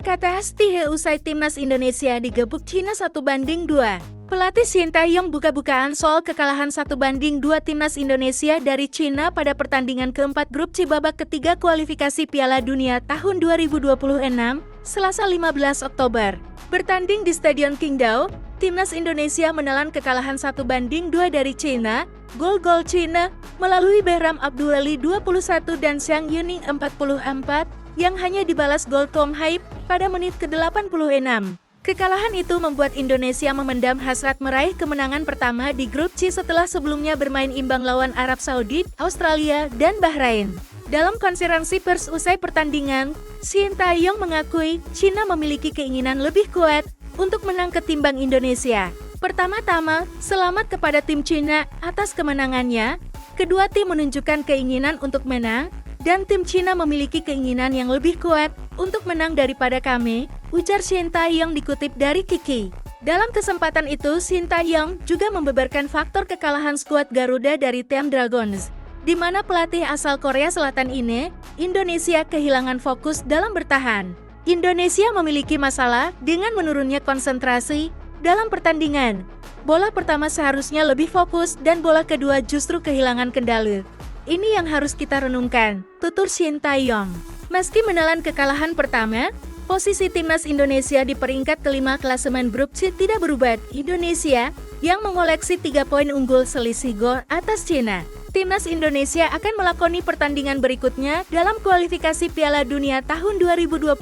Kata-kata Hasti usai timnas Indonesia digebuk Cina 1-2. Pelatih Sintayong buka-bukaan soal kekalahan 1-2 timnas Indonesia dari Cina pada pertandingan keempat grup C babak ketiga kualifikasi Piala Dunia tahun 2026, Selasa 15 Oktober. Bertanding di Stadion Qingdao, timnas Indonesia menelan kekalahan 1-2 dari Cina. Gol-gol Cina melalui Behram Abduali 21 dan Xiang Yuning 44 yang hanya dibalas gol Tom Haip pada menit ke-86. Kekalahan itu membuat Indonesia memendam hasrat meraih kemenangan pertama di grup C setelah sebelumnya bermain imbang lawan Arab Saudi, Australia, dan Bahrain. Dalam konferensi pers usai pertandingan, Sintayong mengakui Cina memiliki keinginan lebih kuat untuk menang ketimbang Indonesia. Pertama-tama, selamat kepada tim Cina atas kemenangannya. Kedua tim menunjukkan keinginan untuk menang, dan tim Cina memiliki keinginan yang lebih kuat untuk menang daripada kami, ujar Sintayong dikutip dari Kiki. Dalam kesempatan itu, Sintayong juga membeberkan faktor kekalahan skuad Garuda dari Team Dragons, di mana pelatih asal Korea Selatan ini, Indonesia kehilangan fokus dalam bertahan. Indonesia memiliki masalah dengan menurunnya konsentrasi dalam pertandingan. Bola pertama seharusnya lebih fokus dan bola kedua justru kehilangan kendali. Ini yang harus kita renungkan, tutur Sintayong. Meski menelan kekalahan pertama, posisi timnas Indonesia di peringkat kelima klasemen grup C tidak berubah. Indonesia yang mengoleksi 3 poin unggul selisih gol atas Cina. Timnas Indonesia akan melakoni pertandingan berikutnya dalam kualifikasi Piala Dunia tahun 2026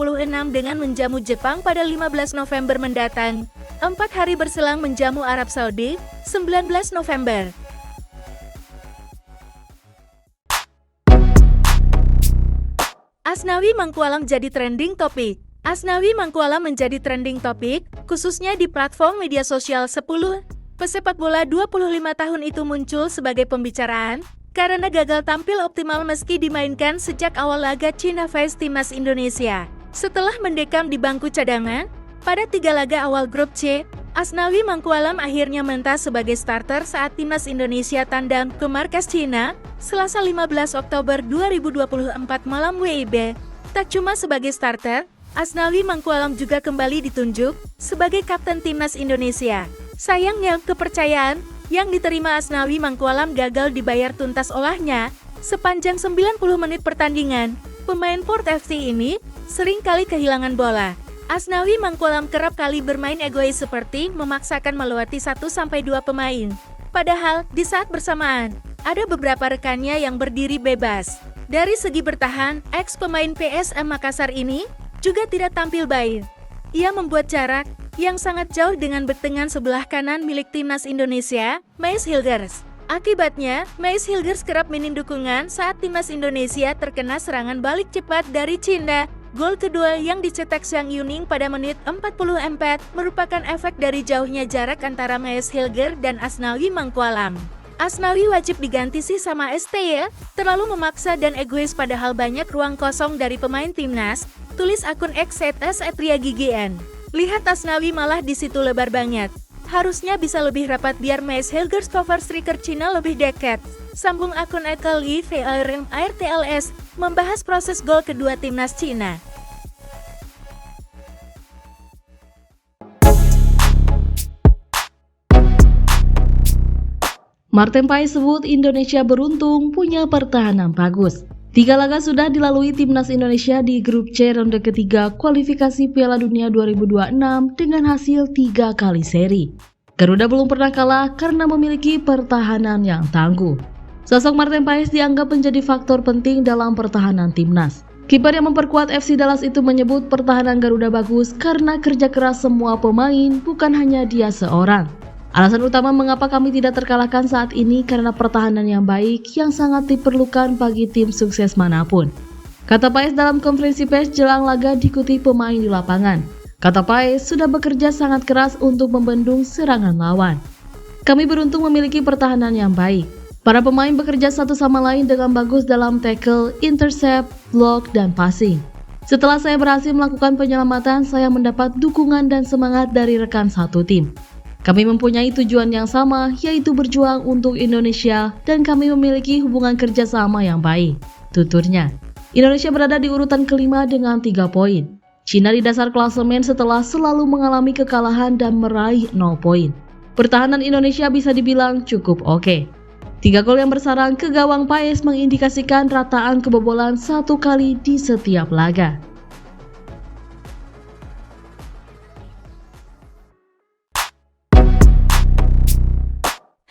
dengan menjamu Jepang pada 15 November mendatang. 4 hari berselang menjamu Arab Saudi, 19 November. Asnawi Mangkualam jadi trending topik. Asnawi Mangkualam menjadi trending topik, khususnya di platform media sosial 10. Pesepak bola 25 tahun itu muncul sebagai pembicaraan, karena gagal tampil optimal meski dimainkan sejak awal laga China vs Timnas Indonesia. Setelah mendekam di bangku cadangan, pada 3 laga awal grup C, Asnawi Mangkualam akhirnya mentas sebagai starter saat Timnas Indonesia tandang ke markas Cina, Selasa 15 Oktober 2024 malam WIB. Tak cuma sebagai starter, Asnawi Mangkualam juga kembali ditunjuk sebagai kapten Timnas Indonesia. Sayangnya, kepercayaan yang diterima Asnawi Mangkualam gagal dibayar tuntas olehnya. Sepanjang 90 menit pertandingan, pemain Port FC ini sering kali kehilangan bola. Asnawi Mangkualam kerap kali bermain egois seperti memaksakan melewati 1-2 pemain. Padahal, di saat bersamaan, ada beberapa rekannya yang berdiri bebas. Dari segi bertahan, ex-pemain PSM Makassar ini juga tidak tampil baik. Ia membuat jarak yang sangat jauh dengan betengan sebelah kanan milik Timnas Indonesia, Meis Hilgers. Akibatnya, Meis Hilgers kerap minim dukungan saat Timnas Indonesia terkena serangan balik cepat dari Cina. Gol kedua yang dicetak Xiang Yuning pada menit 44 merupakan efek dari jauhnya jarak antara Meis Hilgers dan Asnawi Mangkualam. Asnawi wajib diganti sih sama STY, terlalu memaksa dan egois padahal banyak ruang kosong dari pemain timnas, tulis akun @riagign. Lihat Asnawi malah di situ lebar banget. Harusnya bisa lebih rapat biar Meis Hilgers cover striker Cina lebih dekat. Sambung akun @LIVRMARTLS membahas proses gol kedua timnas Cina. Martin Paes sebut Indonesia beruntung punya pertahanan bagus. 3 laga sudah dilalui timnas Indonesia di grup C ronde ketiga kualifikasi Piala Dunia 2026 dengan hasil 3 kali seri. Garuda belum pernah kalah karena memiliki pertahanan yang tangguh. Sosok Martin Paes dianggap menjadi faktor penting dalam pertahanan timnas. Kiper yang memperkuat FC Dallas itu menyebut pertahanan Garuda bagus karena kerja keras semua pemain, bukan hanya dia seorang. Alasan utama mengapa kami tidak terkalahkan saat ini karena pertahanan yang baik yang sangat diperlukan bagi tim sukses manapun. Kata Paes dalam konferensi pers jelang laga diikuti pemain di lapangan. Kata Paes sudah bekerja sangat keras untuk membendung serangan lawan. Kami beruntung memiliki pertahanan yang baik. Para pemain bekerja satu sama lain dengan bagus dalam tackle, intercept, block, dan passing. Setelah saya berhasil melakukan penyelamatan, saya mendapat dukungan dan semangat dari rekan satu tim. Kami mempunyai tujuan yang sama, yaitu berjuang untuk Indonesia, dan kami memiliki hubungan kerjasama yang baik, tuturnya. Indonesia berada di urutan kelima dengan 3 poin. China di dasar klasemen setelah selalu mengalami kekalahan dan meraih 0 poin. Pertahanan Indonesia bisa dibilang cukup oke. 3 gol yang bersarang ke gawang Paes mengindikasikan rataan kebobolan 1 kali di setiap laga.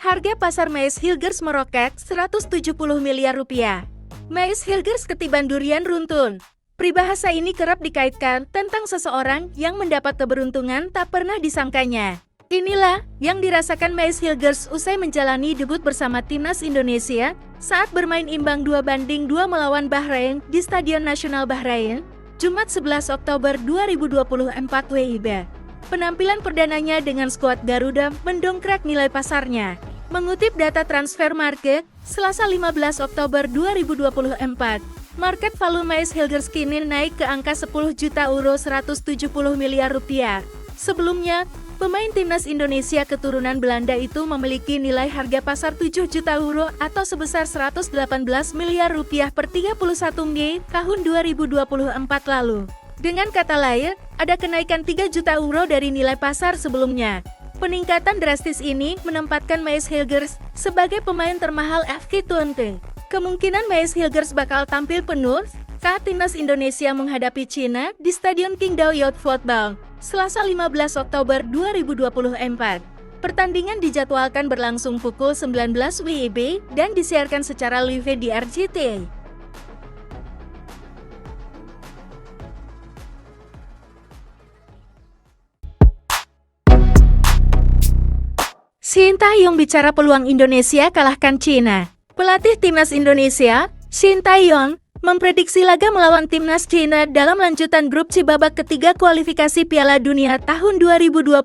Harga pasar Mais Hilgers meroket 170 miliar rupiah. Mais Hilgers ketiban durian runtun. Peribahasa ini kerap dikaitkan tentang seseorang yang mendapat keberuntungan tak pernah disangkanya. Inilah yang dirasakan Mais Hilgers usai menjalani debut bersama Timnas Indonesia saat bermain imbang 2-2 melawan Bahrain di Stadion Nasional Bahrain, Jumat 11 Oktober 2024 WIB. Penampilan perdananya dengan skuad Garuda mendongkrak nilai pasarnya. Mengutip data transfer market, Selasa 15 Oktober 2024, market value Mais Hilgers kini naik ke angka 10 juta euro 170 miliar rupiah. Sebelumnya, pemain Timnas Indonesia keturunan Belanda itu memiliki nilai harga pasar 7 juta euro atau sebesar 118 miliar rupiah per 31 Mei tahun 2024 lalu. Dengan kata lain, ada kenaikan 3 juta euro dari nilai pasar sebelumnya. Peningkatan drastis ini menempatkan Mais Hilgers sebagai pemain termahal FK20. Kemungkinan Mais Hilgers bakal tampil penuh saat Timnas Indonesia menghadapi China di Stadion Qingdao Youth Football, Selasa 15 Oktober 2024. Pertandingan dijadwalkan berlangsung pukul 19 WIB dan disiarkan secara live di RCTI. Sintayong bicara peluang Indonesia kalahkan China. Pelatih Timnas Indonesia, Sintayong, memprediksi laga melawan Timnas China dalam lanjutan grup C babak ketiga kualifikasi Piala Dunia tahun 2026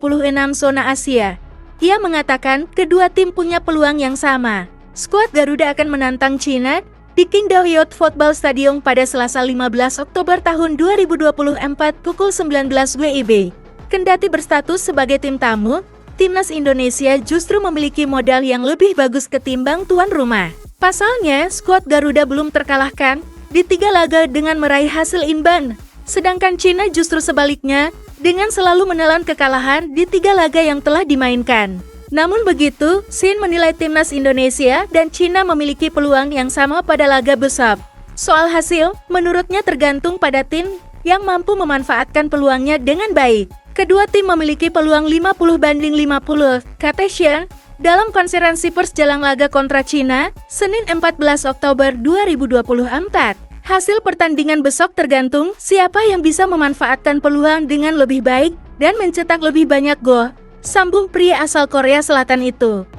zona Asia. Ia mengatakan kedua tim punya peluang yang sama. Skuad Garuda akan menantang China di Qingdao Youth Football Stadium pada Selasa 15 Oktober tahun 2024 pukul 19 WIB. Kendati berstatus sebagai tim tamu, Timnas Indonesia justru memiliki modal yang lebih bagus ketimbang tuan rumah. Pasalnya, skuad Garuda belum terkalahkan di 3 laga dengan meraih hasil imbang. Sedangkan China justru sebaliknya, dengan selalu menelan kekalahan di 3 laga yang telah dimainkan. Namun begitu, Sin menilai Timnas Indonesia dan China memiliki peluang yang sama pada laga besar. Soal hasil, menurutnya tergantung pada tim yang mampu memanfaatkan peluangnya dengan baik. Kedua tim memiliki peluang 50-50, kata Shen dalam konferensi pers jelang laga kontra China, Senin 14 Oktober 2024. Hasil pertandingan besok tergantung siapa yang bisa memanfaatkan peluang dengan lebih baik dan mencetak lebih banyak gol, sambung pria asal Korea Selatan itu.